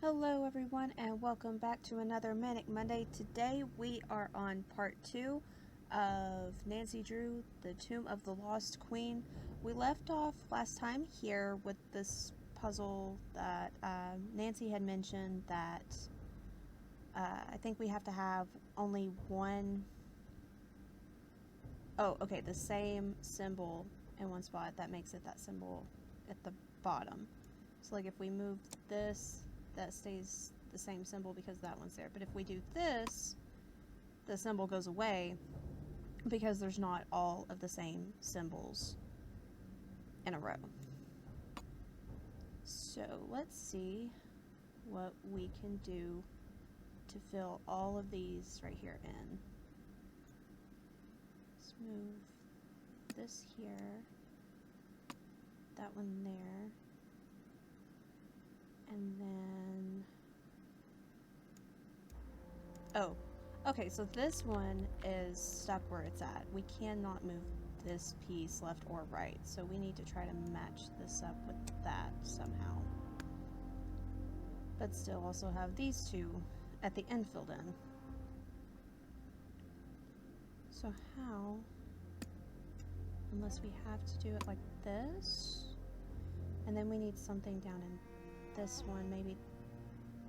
Hello everyone and welcome back to another Manic Monday. Today we are on part 2 of Nancy Drew, The Tomb of the Lost Queen. We left off last time here with this puzzle that Nancy had mentioned that I think we have to have only one, the same symbol in one spot. That makes it that symbol at the bottom. So like if we move this, that stays the same symbol because that one's there. But if we do this, the symbol goes away because there's not all of the same symbols in a row. So let's see what we can do to fill all of these right here in. Let's move this here, that one there, and then, okay, so this one is stuck where it's at. We cannot move this piece left or right, so we need to try to match this up with that somehow. But still also have these two at the end filled in. So how, unless we have to do it like this, and then we need something down in this one, maybe.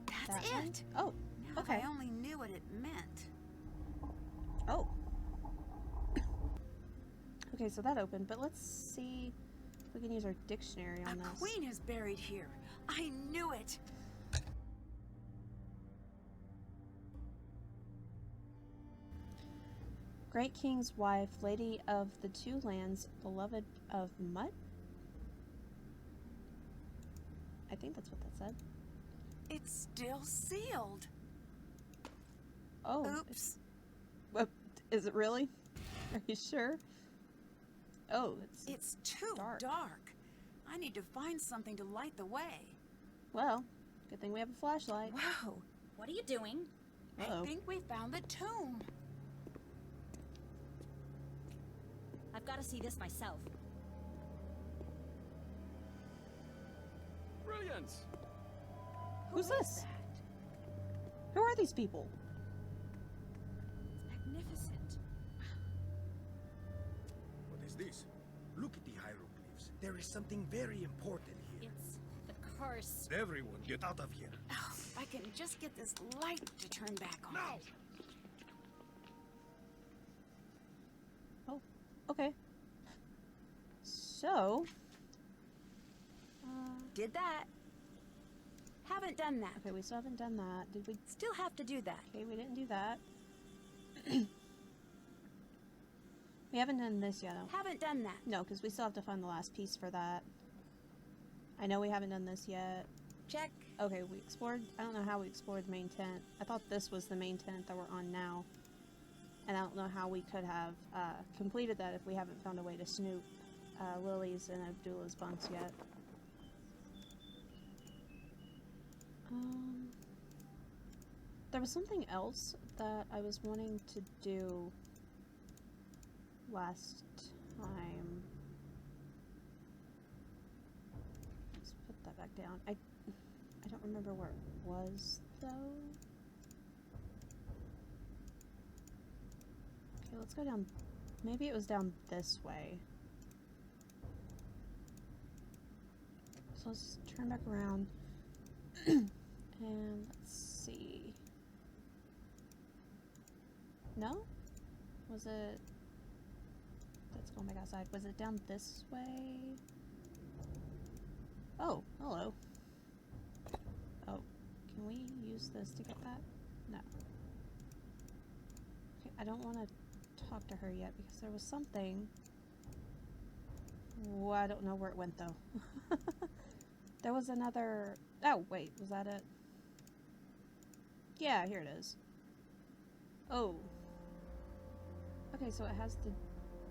That's that it. One? Oh, now okay. I only knew what it meant. Oh. Okay, so that opened, but let's see if we can use our dictionary on this. A queen is buried here. I knew it. Great King's wife, Lady of the Two Lands, beloved of Mutt? I think that's what that said. It's still sealed. Oh. Oops. Is it really? Are you sure? Oh, It's too dark. I need to find something to light the way. Well, good thing we have a flashlight. Whoa. What are you doing? I think we found the tomb. I've got to see this myself. Brilliant! Who's this? Who are these people? It's magnificent. What is this? Look at the hieroglyphs. There is something very important here. It's the curse. Everyone, get out of here. Oh, if I can just get this light to turn back on. Now! Oh, okay. So, Did that. Haven't done that. okay, we still haven't done that. Did we? Still have to do that. Okay, we didn't do that. We haven't done this yet, though. Haven't done that. No, because we still have to find the last piece for that. I know we haven't done this yet. Check. Okay, we explored. I don't know how we explored the main tent. I thought this was the main tent that we're on now. And I don't know how we could have completed that if we haven't found a way to snoop Lily's and Abdullah's bunks yet. There was something else that I was wanting to do last time. Let's put that back down. I don't remember where it was, though. Okay, let's go down. Maybe it was down this way. So let's turn back around. And let's see. No? Was it... Let's go back outside. Was it down this way? Oh, hello. Oh, can we use this to get that? No. Okay, I don't want to talk to her yet because there was something. Oh, I don't know where it went though. There was another... Oh, wait, was that it? Yeah, here it is. Oh. Okay, so it has the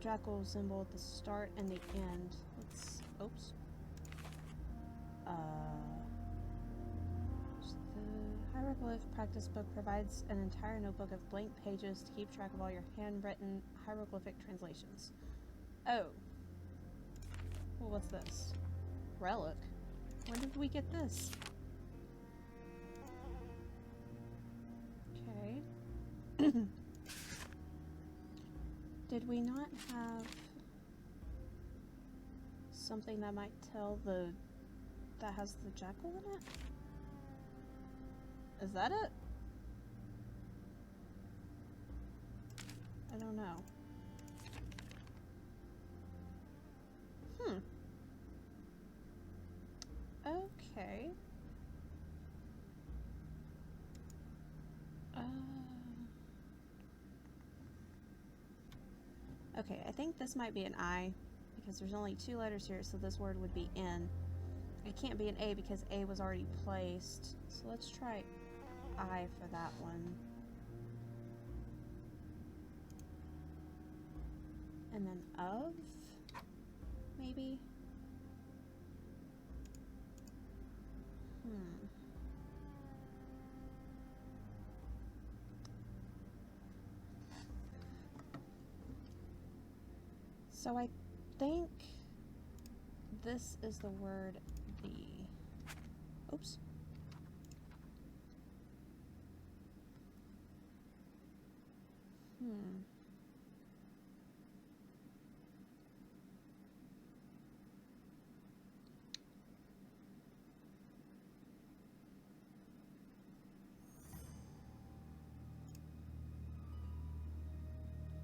jackal symbol at the start and the end. Let's... Oops. The hieroglyph practice book provides an entire notebook of blank pages to keep track of all your handwritten hieroglyphic translations. Oh. Well, what's this? Relic? When did we get this? Did we not have something that might tell that has the jackal in it? Is that it? I don't know. Okay. Okay, I think this might be an I, because there's only 2 letters here, so this word would be N. It can't be an A because A was already placed. So let's try I for that one. And then of, maybe? So I think this is the word the. Oops.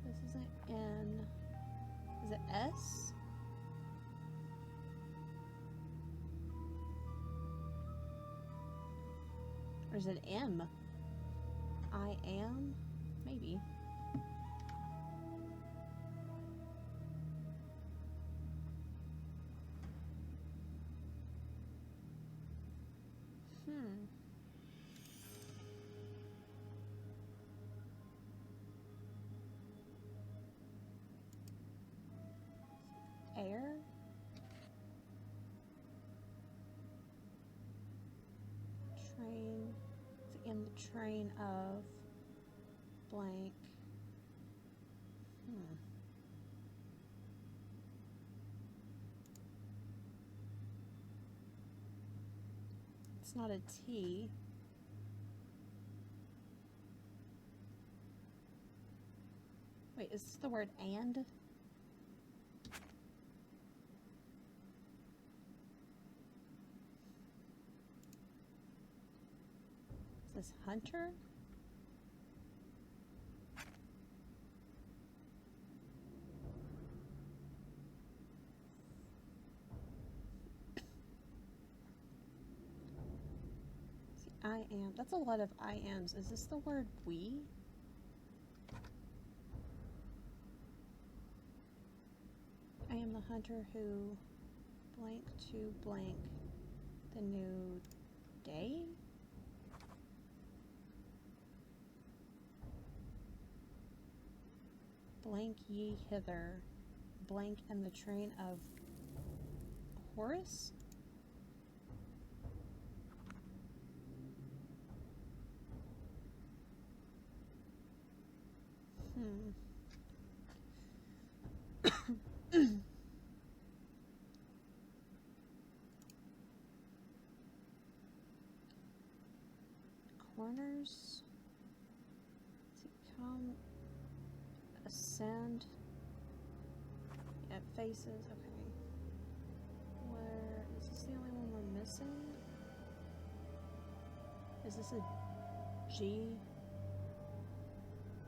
This isn't N. Is it S? Or is it M? I am? Maybe. Air? Train. It's in the train of blank. It's not a T. Wait, is this the word and? Is this hunter? See, I am. That's a lot of I ams. Is this the word we? I am the hunter who blank to blank the new day? Blank ye hither, blank in the train of Horus? Corners? To come, ascend. Yeah, faces. Okay. Where is this the only one we're missing? Is this a G?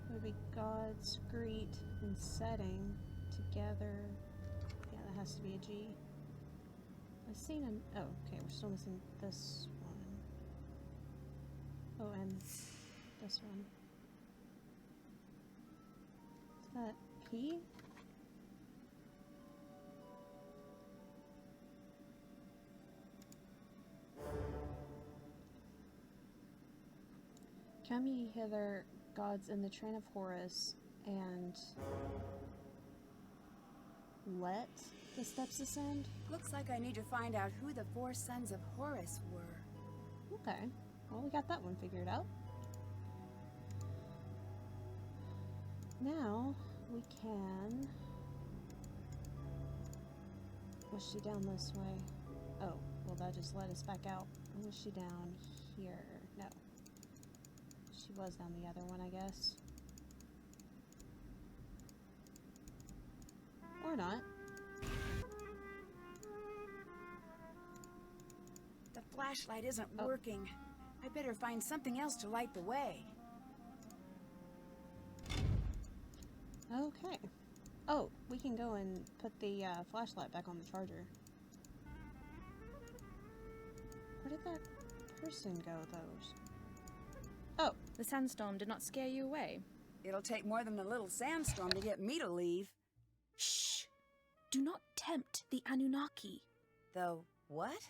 Would be God's greet and setting together. Yeah, that has to be a G. I've seen an. Oh, okay, we're still missing this one. Oh, and this one. Is that P? Come ye hither, gods in the train of Horus, and let the steps ascend? Looks like I need to find out who the 4 sons of Horus were. Okay, well, we got that one figured out. Now, we can was she down this way? Oh, well, that just led us back out. Or was she down here? No. She was down the other one, I guess. Or not. The flashlight isn't working. I better find something else to light the way. Okay. Oh, we can go and put the flashlight back on the charger. Where did that person go, though? Oh, The sandstorm did not scare you away. It'll take more than a little sandstorm to get me to leave. Shh! Do not tempt the Anunnaki. Though, what?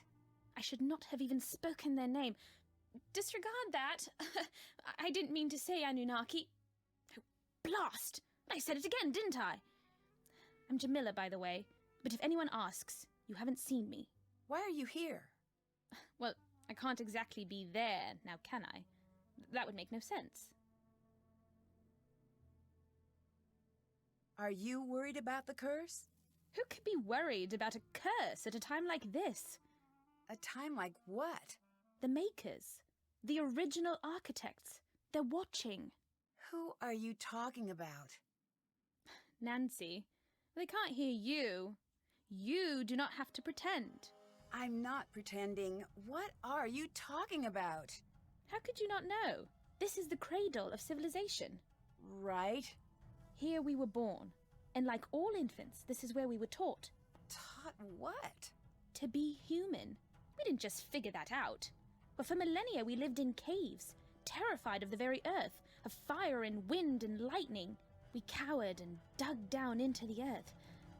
I should not have even spoken their name. Disregard that. I didn't mean to say Anunnaki. Oh, blast! I said it again, didn't I? I'm Jamila, by the way. But if anyone asks, you haven't seen me. Why are you here? Well, I can't exactly be there, now can I? That would make no sense. Are you worried about the curse? Who could be worried about a curse at a time like this? A time like what? The makers. The original architects. They're watching. Who are you talking about? Nancy, they can't hear you. You do not have to pretend. I'm not pretending. What are you talking about? How could you not know? This is the cradle of civilization. Right? Here we were born, and like all infants, this is where we were taught. Taught what? To be human. We didn't just figure that out. But for millennia we lived in caves, terrified of the very earth, of fire and wind and lightning. We cowered and dug down into the earth.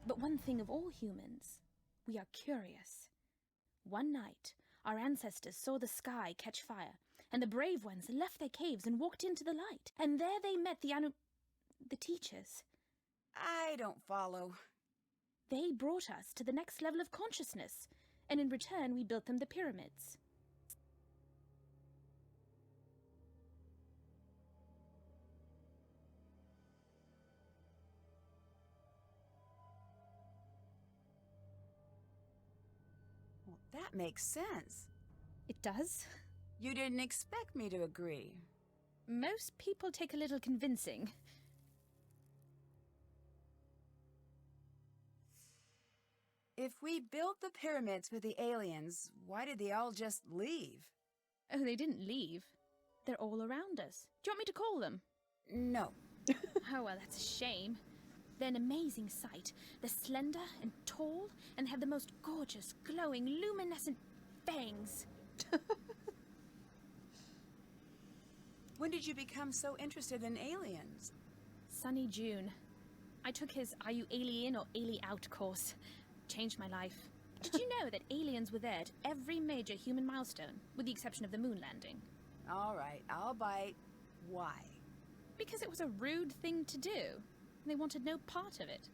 But one thing of all humans, we are curious. One night, our ancestors saw the sky catch fire, and the brave ones left their caves and walked into the light. And there they met the teachers. I don't follow. They brought us to the next level of consciousness, and in return we built them the pyramids. Well, that makes sense. It does? You didn't expect me to agree. Most people take a little convincing. If we built the pyramids for the aliens, why did they all just leave? Oh, they didn't leave. They're all around us. Do you want me to call them? No. Oh, well, that's a shame. They're an amazing sight. They're slender and tall and have the most gorgeous, glowing, luminescent fangs. When did you become so interested in aliens? Sunny June. I took his Are You Alien or Ali Out course. Changed my life. Did you know that aliens were there at every major human milestone, with the exception of the moon landing? All right, I'll bite. Why? Because it was a rude thing to do. They wanted no part of it.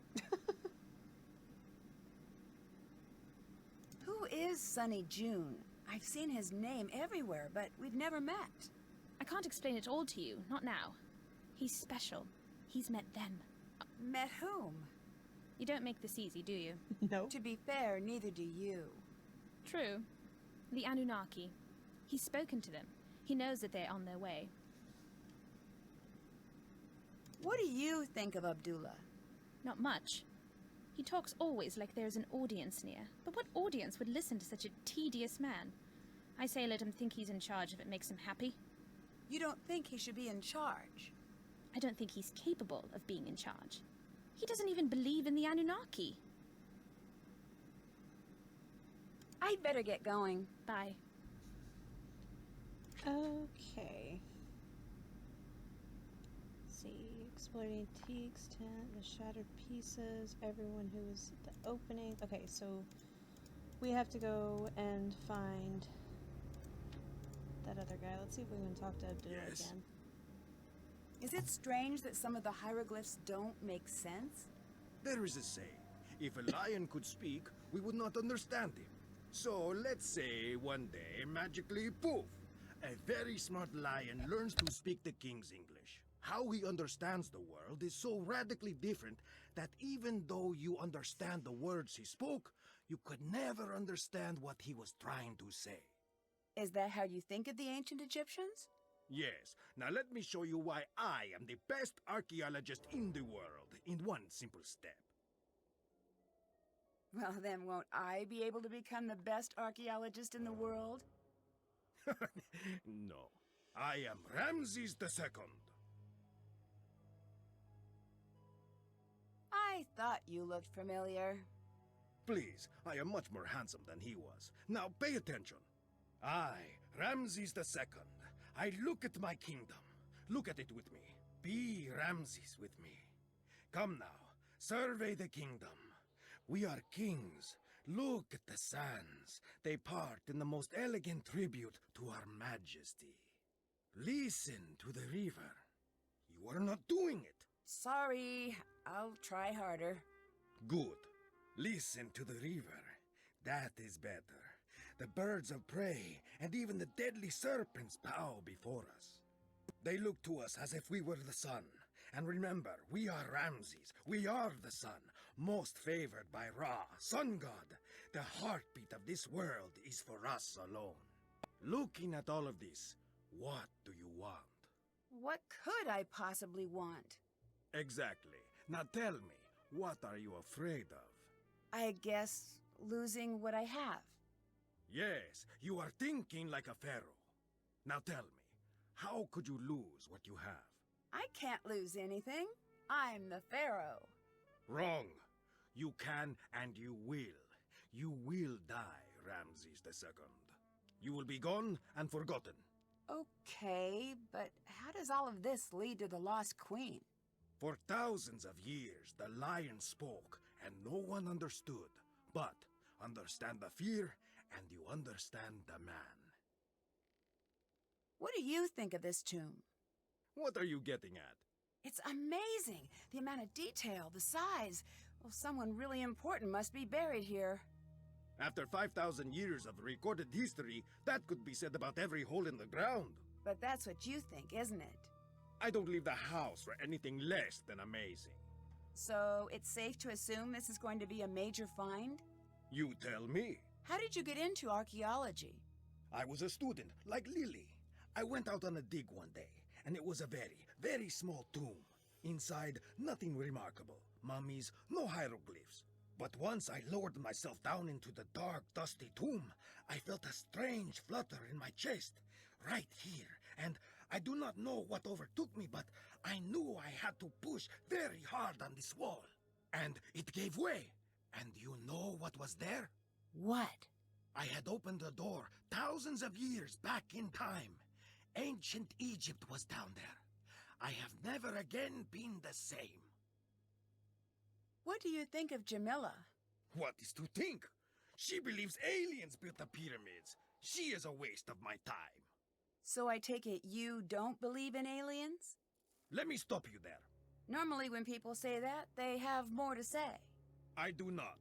Who is Sunny June? I've seen his name everywhere, but we've never met. I can't explain it all to you, not now. He's special. He's met them. Met whom? You don't make this easy, do you? no. To be fair, neither do you. True. The Anunnaki. He's spoken to them. He knows that they're on their way. What do you think of Abdullah? Not much. He talks always like there's an audience near. But what audience would listen to such a tedious man? I say let him think he's in charge if it makes him happy. You don't think he should be in charge? I don't think he's capable of being in charge. He doesn't even believe in the Anunnaki. I'd better get going. Bye. Okay. Let's see. Exploding Teague's tent, the shattered pieces, everyone who was at the opening. Okay, so we have to go and find that other guy. Let's see if we can talk to Abdullah again. Is it strange that some of the hieroglyphs don't make sense? There is a saying, if a lion could speak, we would not understand him. So let's say one day, magically, poof, a very smart lion learns to speak the king's English. How he understands the world is so radically different that even though you understand the words he spoke, you could never understand what he was trying to say. Is that how you think of the ancient Egyptians? Yes. Now let me show you why I am the best archaeologist in the world in one simple step. Well, then won't I be able to become the best archaeologist in the world? No. I am Ramses II. I thought you looked familiar. Please, I am much more handsome than he was. Now pay attention. I, Ramses II, I look at my kingdom. Look at it with me. Be Ramses with me. Come now, survey the kingdom. We are kings. Look at the sands. They part in the most elegant tribute to our majesty. Listen to the river. You are not doing it. Sorry, I'll try harder. Good. Listen to the river. That is better. The birds of prey and even the deadly serpents bow before us. They look to us as if we were the sun. And remember, we are Ramses. We are the sun, most favored by Ra, sun god. The heartbeat of this world is for us alone. Looking at all of this, what do you want? What could I possibly want? Exactly. Now tell me, what are you afraid of? I guess losing what I have. Yes, you are thinking like a pharaoh. Now tell me, how could you lose what you have? I can't lose anything. I'm the pharaoh. Wrong. You can and you will. You will die, Ramses II. You will be gone and forgotten. Okay, but how does all of this lead to the Lost Queen? For thousands of years, the lion spoke and no one understood. But understand the fear and you understand the man. What do you think of this tomb? What are you getting at? It's amazing! The amount of detail, the size. Well, someone really important must be buried here. After 5,000 years of recorded history, that could be said about every hole in the ground. But that's what you think, isn't it? I don't leave the house for anything less than amazing. So, it's safe to assume this is going to be a major find? You tell me. How did you get into archaeology? I was a student, like Lily. I went out on a dig one day, and it was a very, very small tomb. Inside, nothing remarkable. Mummies, no hieroglyphs. But once I lowered myself down into the dark, dusty tomb, I felt a strange flutter in my chest, right here. And I do not know what overtook me, but I knew I had to push very hard on this wall. And it gave way. And you know what was there? What? I had opened the door thousands of years back in time. Ancient Egypt was down there. I have never again been the same. What do you think of Jamila? What is to think? She believes aliens built the pyramids. She is a waste of my time. So I take it you don't believe in aliens? Let me stop you there. Normally when people say that, they have more to say. I do not.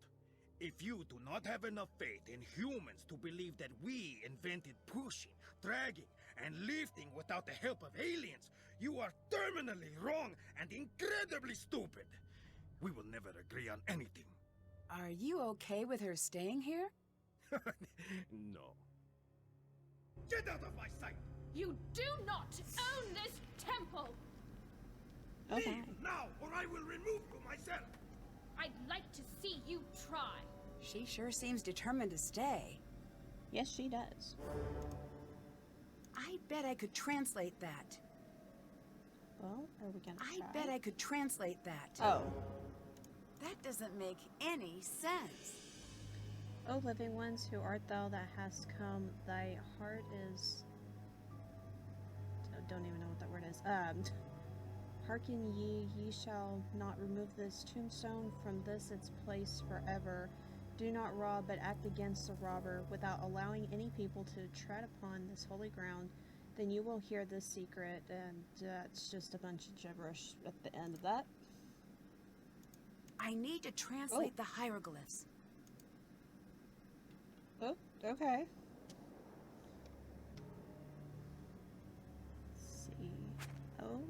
If you do not have enough faith in humans to believe that we invented pushing, dragging, and lifting without the help of aliens, you are terminally wrong and incredibly stupid. We will never agree on anything. Are you okay with her staying here? No. Get out of my sight! You do not own this temple! Okay. Leave now, or I will remove you myself! I'd like to see you try. She sure seems determined to stay. Yes, she does. I bet I could translate that. Well, are we gonna I try? bet I could translate that. Oh. That doesn't make any sense. O living ones, who art thou that hast come? Thy heart is... Don't even know what that word is. Hearken ye shall not remove this tombstone from this its place forever. Do not rob, but act against the robber, without allowing any people to tread upon this holy ground. Then you will hear this secret, and that's just a bunch of gibberish at the end of that. I need to translate the hieroglyphs. Oh, okay. Let's see. Oh.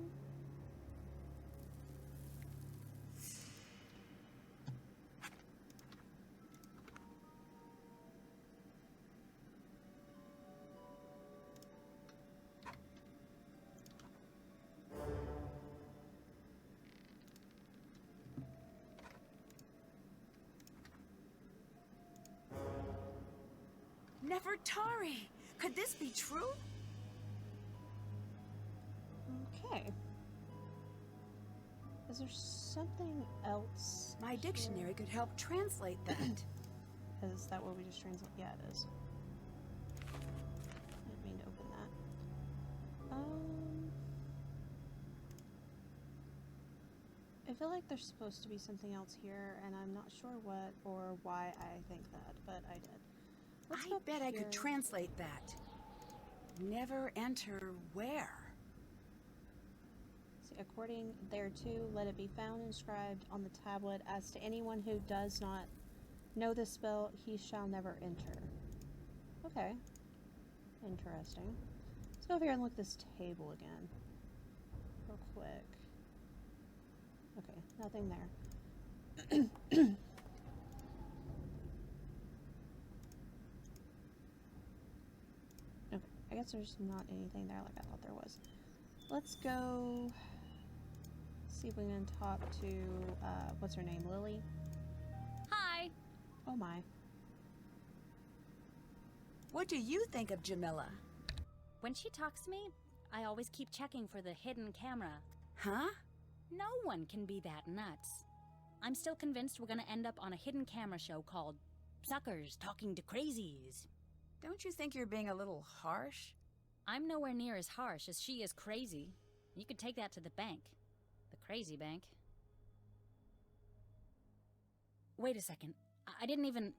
Nefertari! Could this be true? Okay. Is there something else? My dictionary could help translate that. Is that what we just translate? Yeah, it is. I didn't mean to open that. I feel like there's supposed to be something else here, and I'm not sure what or why I think that, but I did. Let's I go bet I here. could translate that. Never enter where? See, according thereto, let it be found inscribed on the tablet, as to anyone who does not know the spell, he shall never enter. Okay. Interesting. Let's go over here and look at this table again. Real quick. Okay, nothing there. Okay, I guess there's not anything there like I thought there was. Let's go see if we can talk to, what's her name, Lily? Hi. Oh my. What do you think of Jamila? When she talks to me, I always keep checking for the hidden camera. Huh? No one can be that nuts. I'm still convinced we're gonna end up on a hidden camera show called Suckers Talking to Crazies. Don't you think you're being a little harsh? I'm nowhere near as harsh as she is crazy. You could take that to the bank. The crazy bank. Wait a second. I didn't even...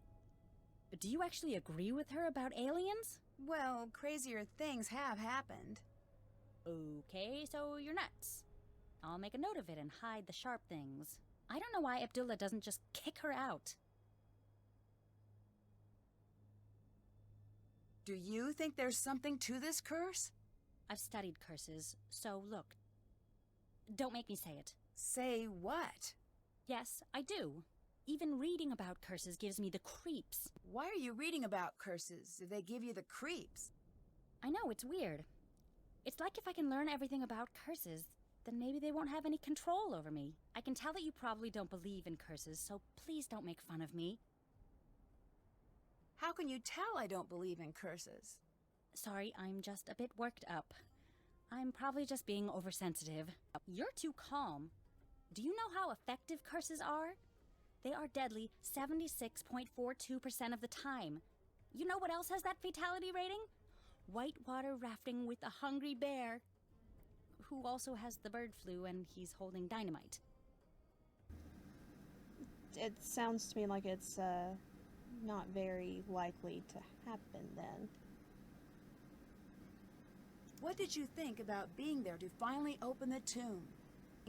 Do you actually agree with her about aliens? Well, crazier things have happened. Okay, so you're nuts. I'll make a note of it and hide the sharp things. I don't know why Abdullah doesn't just kick her out. Do you think there's something to this curse? I've studied curses, so look. Don't make me say it. Say what? Yes, I do. Even reading about curses gives me the creeps. Why are you reading about curses if they give you the creeps? I know, it's weird. It's like if I can learn everything about curses, then maybe they won't have any control over me. I can tell that you probably don't believe in curses, so please don't make fun of me. How can you tell I don't believe in curses? Sorry, I'm just a bit worked up. I'm probably just being oversensitive. You're too calm. Do you know how effective curses are? They are deadly 76.42% of the time. You know what else has that fatality rating? Whitewater rafting with a hungry bear, who also has the bird flu and he's holding dynamite. It sounds to me like it's, not very likely to happen then. What did you think about being there to finally open the tomb?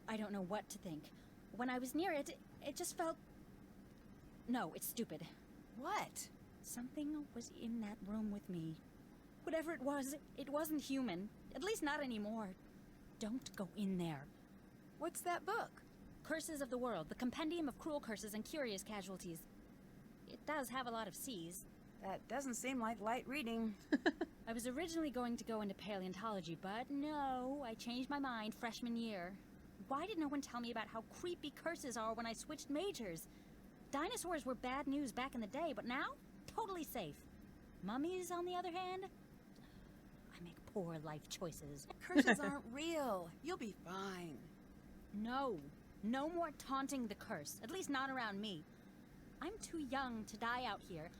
I don't know what to think. When I was near it, it just felt... No, it's stupid. What? Something was in that room with me. Whatever it wasn't human. At least not anymore. Don't go in there. What's that book? Curses of the World, the compendium of cruel curses and curious casualties. It does have a lot of C's. That doesn't seem like light reading. I was originally going to go into paleontology, but no, I changed my mind freshman year. Why did no one tell me about how creepy curses are when I switched majors? Dinosaurs were bad news back in the day, but now, totally safe. Mummies, on the other hand, I make poor life choices. Curses aren't real. You'll be fine. No more taunting the curse, at least not around me. I'm too young to die out here.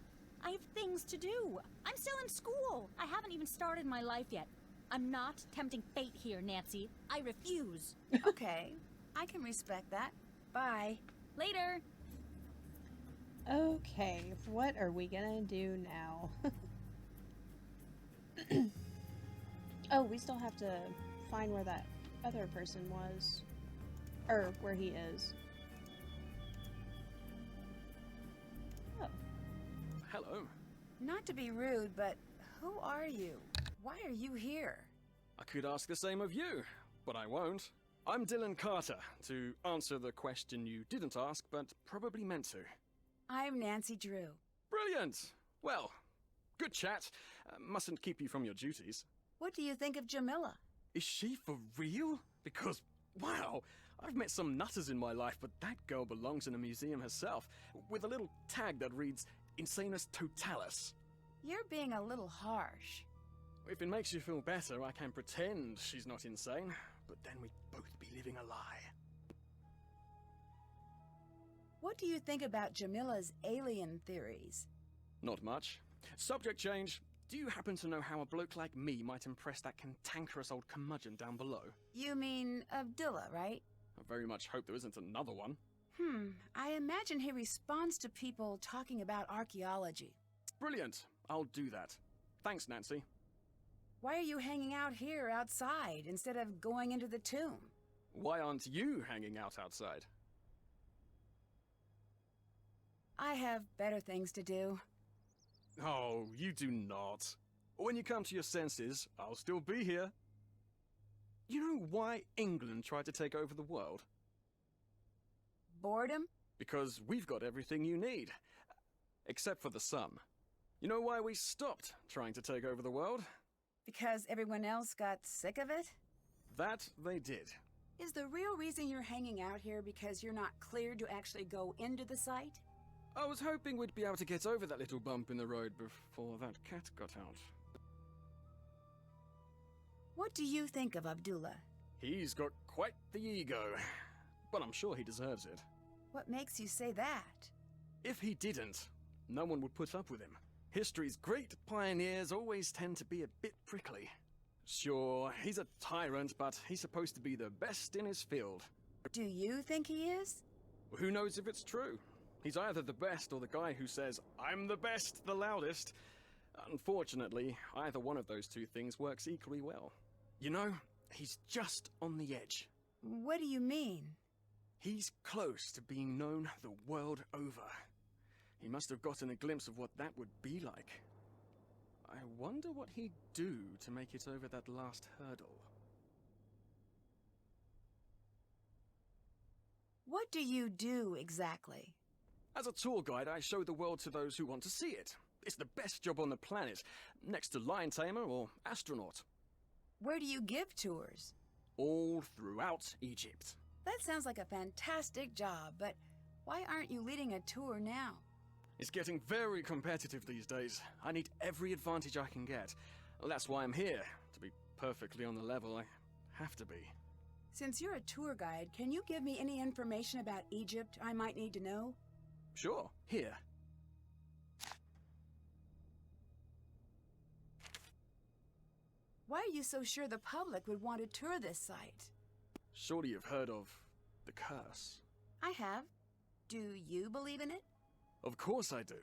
I have things to do. I'm still in school. I haven't even started my life yet. I'm not tempting fate here, Nancy. I refuse. Okay, I can respect that. Bye. Later. Okay, what are we gonna do now? Oh, we still have to find where that other person was. Or where he is. Oh. Hello. Not to be rude, but who are you? Why are you here? I could ask the same of you, but I won't. I'm Dylan Carter, to answer the question you didn't ask, but probably meant to. I'm Nancy Drew. Brilliant! Well, good chat. Mustn't keep you from your duties. What do you think of Jamila? Is she for real? Because, wow, I've met some nutters in my life, but that girl belongs in a museum herself, with a little tag that reads Insanus Totalis. You're being a little harsh. If it makes you feel better, I can pretend she's not insane, but then we'd both be living a lie. What do you think about Jamila's alien theories? Not much. Subject change. Do you happen to know how a bloke like me might impress that cantankerous old curmudgeon down below? You mean Abdullah, right? I very much hope there isn't another one. I imagine he responds to people talking about archaeology. Brilliant. I'll do that. Thanks, Nancy. Why are you hanging out here outside instead of going into the tomb? Why aren't you hanging out outside? I have better things to do. Oh, you do not. When you come to your senses, I'll still be here. You know why England tried to take over the world? Boredom? Because we've got everything you need. Except for the sun. You know why we stopped trying to take over the world? Because everyone else got sick of it? That they did. Is the real reason you're hanging out here because you're not cleared to actually go into the site? I was hoping we'd be able to get over that little bump in the road before that cat got out. What do you think of Abdullah? He's got quite the ego, but I'm sure he deserves it. What makes you say that? If he didn't, no one would put up with him. History's great pioneers always tend to be a bit prickly. Sure, he's a tyrant, but he's supposed to be the best in his field. Do you think he is? Who knows if it's true? He's either the best or the guy who says, "I'm the best, the loudest." Unfortunately, either one of those two things works equally well. You know, he's just on the edge. What do you mean? He's close to being known the world over. He must have gotten a glimpse of what that would be like. I wonder what he'd do to make it over that last hurdle. What do you do exactly? As a tour guide, I show the world to those who want to see it. It's the best job on the planet, next to lion tamer or astronaut. Where do you give tours? All throughout Egypt. That sounds like a fantastic job, but why aren't you leading a tour now? It's getting very competitive these days. I need every advantage I can get. That's why I'm here. To be perfectly on the level, I have to be. Since you're a tour guide, can you give me any information about Egypt I might need to know? Sure, here. Why are you so sure the public would want to tour this site? Surely you've heard of the curse. I have. Do you believe in it? Of course I do.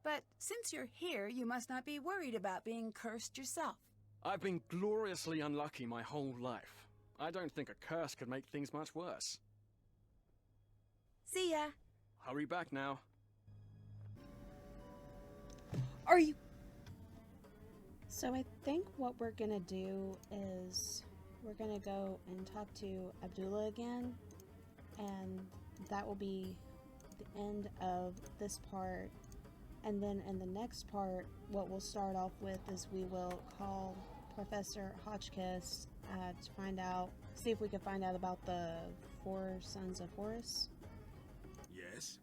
But since you're here, you must not be worried about being cursed yourself. I've been gloriously unlucky my whole life. I don't think a curse could make things much worse. See ya. Hurry back now. Are you... So I think what we're gonna do is we're gonna go and talk to Abdullah again, and that will be the end of this part. And then in the next part, what we'll start off with is we will call Professor Hotchkiss to find out, see if we can find out about the 4 sons of Horus. Yes,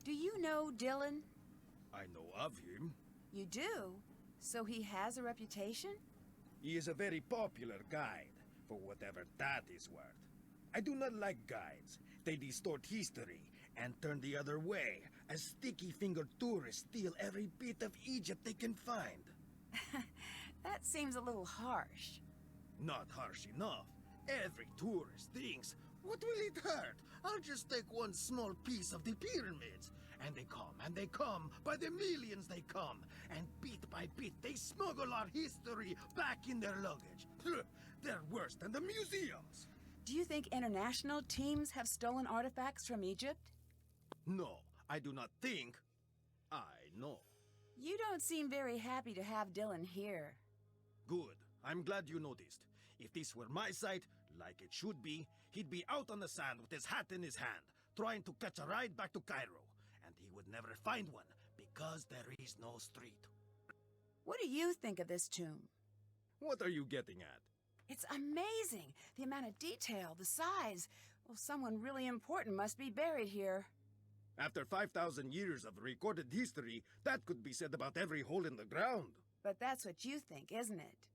Do you know Dylan? I know of him. You do? So he has a reputation? He is a very popular guide, for whatever that is worth. I do not like guides. They distort history and turn the other way, as sticky-fingered tourists steal every bit of Egypt they can find. That seems a little harsh. Not harsh enough. Every tourist thinks, what will it hurt? I'll just take one small piece of the pyramids. And they come, by the millions they come. And bit by bit, they smuggle our history back in their luggage. They're worse than the museums. Do you think international teams have stolen artifacts from Egypt? No, I do not think. I know. You don't seem very happy to have Dylan here. Good. I'm glad you noticed. If this were my site, like it should be, he'd be out on the sand with his hat in his hand, trying to catch a ride back to Cairo. And he would never find one, because there is no street. What do you think of this tomb? What are you getting at? It's amazing! The amount of detail, the size. Well, someone really important must be buried here. After 5,000 years of recorded history, that could be said about every hole in the ground. But that's what you think, isn't it?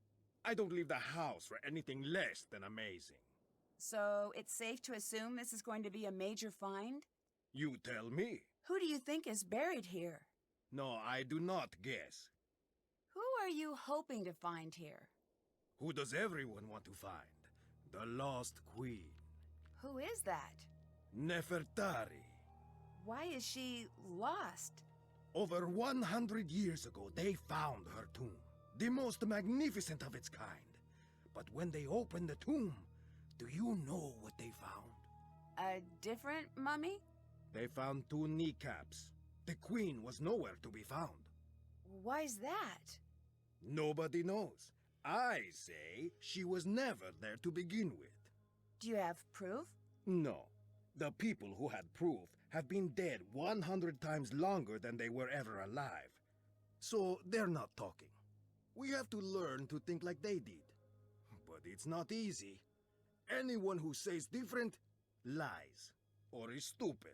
I don't leave the house for anything less than amazing. So it's safe to assume this is going to be a major find? You tell me. Who do you think is buried here? No, I do not guess. Who are you hoping to find here? Who does everyone want to find? The Lost Queen. Who is that? Nefertari. Why is she lost? Over 100 years ago, they found her tomb. The most magnificent of its kind. But when they opened the tomb, do you know what they found? A different mummy? They found 2 kneecaps. The queen was nowhere to be found. Why's that? Nobody knows. I say she was never there to begin with. Do you have proof? No. The people who had proof have been dead 100 times longer than they were ever alive. So they're not talking. We have to learn to think like they did. But it's not easy. Anyone who says different lies or is stupid.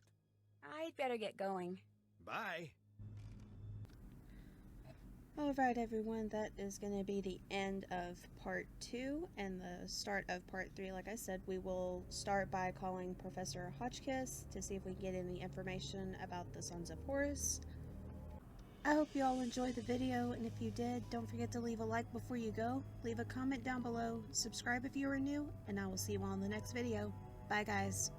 I'd better get going. Bye. Alright everyone, that is going to be the end of part 2 and the start of part 3. Like I said, we will start by calling Professor Hotchkiss to see if we can get any information about the Sons of Horus. I hope you all enjoyed the video, and if you did, don't forget to leave a like before you go, leave a comment down below, subscribe if you are new, and I will see you all in the next video. Bye guys.